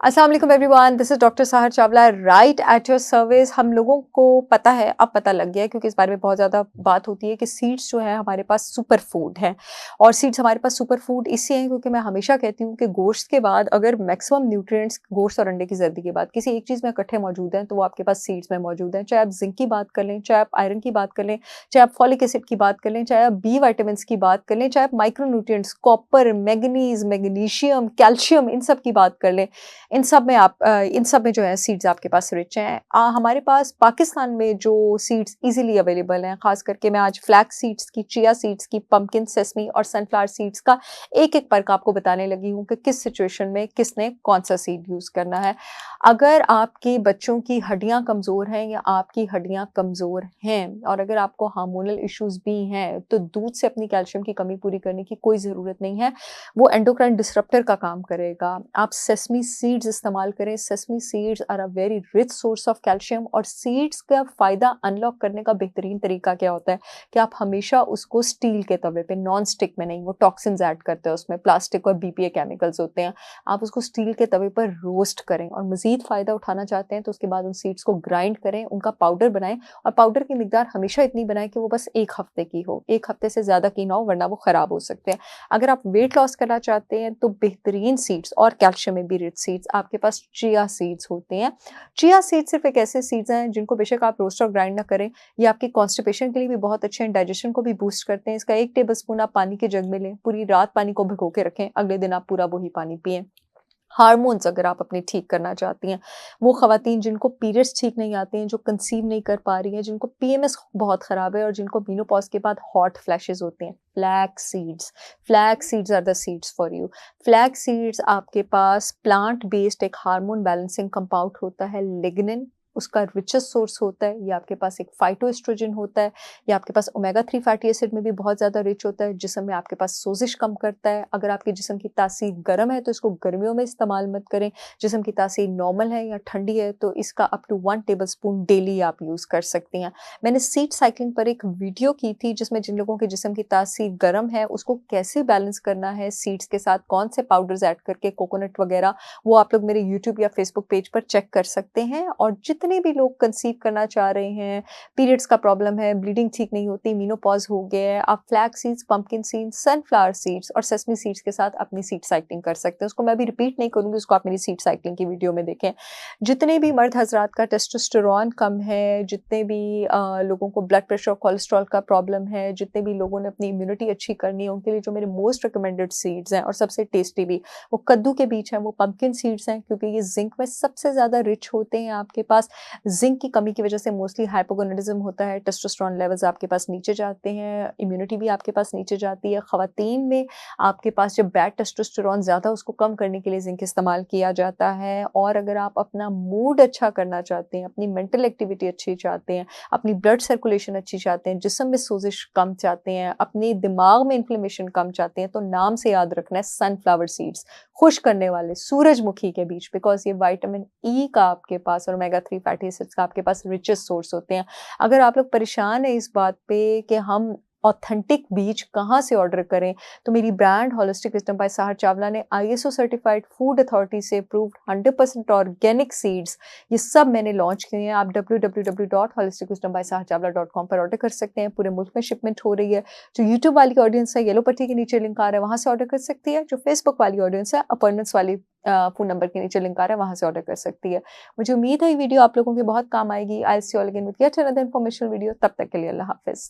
अस्सलाम वालेकुम everyone, this is doctor Sahar Chawla right at your service. हम लोगों को पता है, अब पता लग गया है क्योंकि इस बारे में बहुत ज़्यादा बात होती है कि सीड्स जो है हमारे पास सुपर फूड है। और सीड्स हमारे पास सुपर फूड इसलिए हैं क्योंकि मैं हमेशा कहती हूँ कि गोश्त के बाद अगर मैक्सिमम न्यूट्रिएंट्स गोश्त और अंडे की जर्दी के बाद किसी एक चीज़ में इकट्ठे मौजूद हैं तो वो आपके पास सीड्स में मौजूद हैं। चाहे आप जिंक की बात कर लें, चाहे आप आयरन की बात कर लें, चाहे आप फॉलिक एसिड की बात कर लें, चाहे आप बी वाइटामिन की बात कर लें, चाहे आप micro nutrients copper, manganese, magnesium, calcium इन सब की बात कर लें। इन सब में जो है सीड्स आपके पास रिच हैं। हमारे पास पाकिस्तान में जो सीड्स इजीली अवेलेबल हैं, खास करके मैं आज फ्लैक्स सीड्स की, चिया सीड्स की, पंपकिन, सेसमी और सनफ्लावर सीड्स का एक-एक पर्क आपको बताने लगी हूँ कि किस सिचुएशन में किसने कौन-सा सीड यूज़ करना है। अगर आपके बच्चों की हड्डियाँ कमज़ोर हैं या आपकी हड्डियाँ कमज़ोर हैं और अगर आपको हार्मोनल इश्यूज़ भी हैं, तो दूध से अपनी कैल्शियम की कमी पूरी करने की कोई ज़रूरत नहीं है। वो एंडोक्राइन डिसरप्टर का काम करेगा। आप सेसमी सीड्स इस्तेमाल करें। Sesame seeds are a very rich source of calcium. और सीड्स का फ़ायदा अनलॉक करने का बेहतरीन तरीका क्या होता है कि आप हमेशा उसको स्टील के तवे पे, नॉन स्टिक में नहीं, वो टॉक्सिन्स ऐड करते हैं उसमें, प्लास्टिक और बीपीए केमिकल्स होते हैं। आप उसको स्टील के तवे पर रोस्ट करें और मज़ीद फ़ायदा उठाना चाहते हैं तो उसके बाद उन सीड्स को ग्राइंड करें, उनका पाउडर बनाएँ और पाउडर की मिकदार हमेशा इतनी बनाएँ कि वो बस 1 हफ़्ते की हो। 1 हफ़्ते से ज़्यादा की ना हो, वरना वो ख़राब हो सकते हैं। अगर आप वेट लॉस करना चाहते हैं तो बेहतरीन सीड्स और कैल्शियम में भी रिच सीड्स आपके पास चिया सीड्स होते हैं। चिया सीड्स सिर्फ़ एक ऐसे सीड्स हैं जिनको बेशक आप रोस्ट और ग्राइंड ना करें, ये आपकी कॉन्स्टिपेशन के लिए भी बहुत अच्छे हैं, डाइजेशन को भी बूस्ट करते हैं। इसका 1 टेबलस्पून आप पानी के जग में लें, पूरी रात पानी को भिगो के रखें, अगले दिन आप पूरा वही पानी पिएँ। हार्मोन्स अगर आप अपने ठीक करना चाहती हैं, वो ख़वातीन जिनको पीरियड्स ठीक नहीं आते हैं, जो कंसीव नहीं कर पा रही हैं, जिनको पीएमएस बहुत ख़राब है और जिनको मेनोपॉज़ के बाद हॉट फ्लैशेज़ होते हैं, flax seeds are the seeds for you. Flax seeds आपके पास प्लांट बेस्ड एक हार्मोन बैलेंसिंग कंपाउंड होता है लिग्निन, उसका रिचेस्ट सोर्स होता है। ये आपके पास एक फाइटोएस्ट्रोजन होता है, ये आपके पास ओमेगा 3 फैटी एसिड में भी बहुत ज़्यादा रिच होता है, जिस्म में आपके पास सोज़िश कम करता है। अगर आपके जिस्म की तासीर गर्म है तो इसको गर्मियों में इस्तेमाल मत करें, जिस्म की तासीर नॉर्मल है या ठंडी है तो इसका अप टू 1 टेबलस्पून डेली आप यूज़ कर सकती हैं। मैंने सीड साइक्लिंग पर एक वीडियो की थी जिसमें जिन लोगों के जिस्म की तासीर गर्म है उसको कैसे बैलेंस करना है सीड्स के साथ, कौन से पाउडर्स ऐड करके, कोकोनट वगैरह, वो आप लोग मेरे यूट्यूब या फेसबुक पेज पर चेक कर सकते हैं। और जितने भी लोग कंसीव करना चाह रहे हैं, पीरियड्स का प्रॉब्लम है, ब्लीडिंग ठीक नहीं होती, मेनोपॉज़ हो गया है, आप flax seeds, pumpkin seeds, sunflower seeds और सेसमी सीड्स के साथ अपनी सीड साइक्लिंग कर सकते हैं। उसको मैं अभी रिपीट नहीं करूँगी, उसको आप मेरी सीड साइक्लिंग की वीडियो में देखें। जितने भी मर्द हज़रात का टेस्टोस्टेरोन कम है, जितने भी लोगों को ब्लड प्रेशर और कोलेस्ट्रॉल का प्रॉब्लम है, जितने भी लोगों ने अपनी इम्यूनिटी अच्छी करनी है, उनके लिए जो मेरे मोस्ट रिकमेंडेड सीड्स हैं और सबसे टेस्टी भी, वो कद्दू के बीज हैं, वो पंपकिन सीड्स हैं क्योंकि ये ज़िंक में सबसे ज़्यादा रिच होते हैं आपके पास। ज़िंक की कमी की वजह से मोस्टली हाइपोगोनाडिज़्म होता है, टेस्टोस्टेरोन लेवल्स आपके पास नीचे जाते हैं, इम्यूनिटी भी आपके पास नीचे जाती है। ख़वातीन में आपके पास जब बैड टेस्टोस्टेरोन ज़्यादा, उसको कम करने के लिए ज़िंक इस्तेमाल किया जाता है। और अगर आप अपना मूड अच्छा करना चाहते हैं, अपनी मेंटल एक्टिविटी अच्छी चाहते हैं, अपनी ब्लड सर्कुलेशन अच्छी चाहते हैं, जिस्म में सोज़िश कम चाहते हैं, अपने दिमाग में इन्फ्लेमेशन कम चाहते हैं, तो नाम से याद रखना है सनफ्लावर सीड्स, खुश करने वाले सूरजमुखी के बीज, बिकॉज़ ये विटामिन ई का आपके पास और ओमेगा 3 फैटी एसिड्स का आपके पास रिचेस्ट सोर्स होते हैं। अगर आप लोग परेशान हैं इस बात पे कि हम ऑथेंटिक बीज कहाँ से ऑर्डर करें, तो मेरी brand holistic wisdom by Sahar Chawla ने आईएसओ सर्टिफाइड फूड अथॉरिटी से अप्रूव्ड 100% ऑर्गेनिक सीड्स, ये सब मैंने लॉन्च किए हैं। आप www.holisticwisdombysaharchavla.com पर ऑर्डर कर सकते हैं। पूरे मुल्क में शिपमेंट हो रही है। जो यूट्यूब वाली ऑडियंस है, येलो पट्टी के नीचे लिंक आ रहा है, वहाँ से ऑर्डर कर सकती है। जो फेसबुक वाली ऑडियंस है, अपॉइंटमेंट्स वाली फ़ोन नंबर के नीचे लिंक आ रहा है, वहाँ से ऑर्डर कर सकती है। मुझे उम्मीद है ये वीडियो आप लोगों के बहुत काम आएगी। I will see you all again with yet another informational video. तब तक के लिए अल्लाह हाफ़िज़।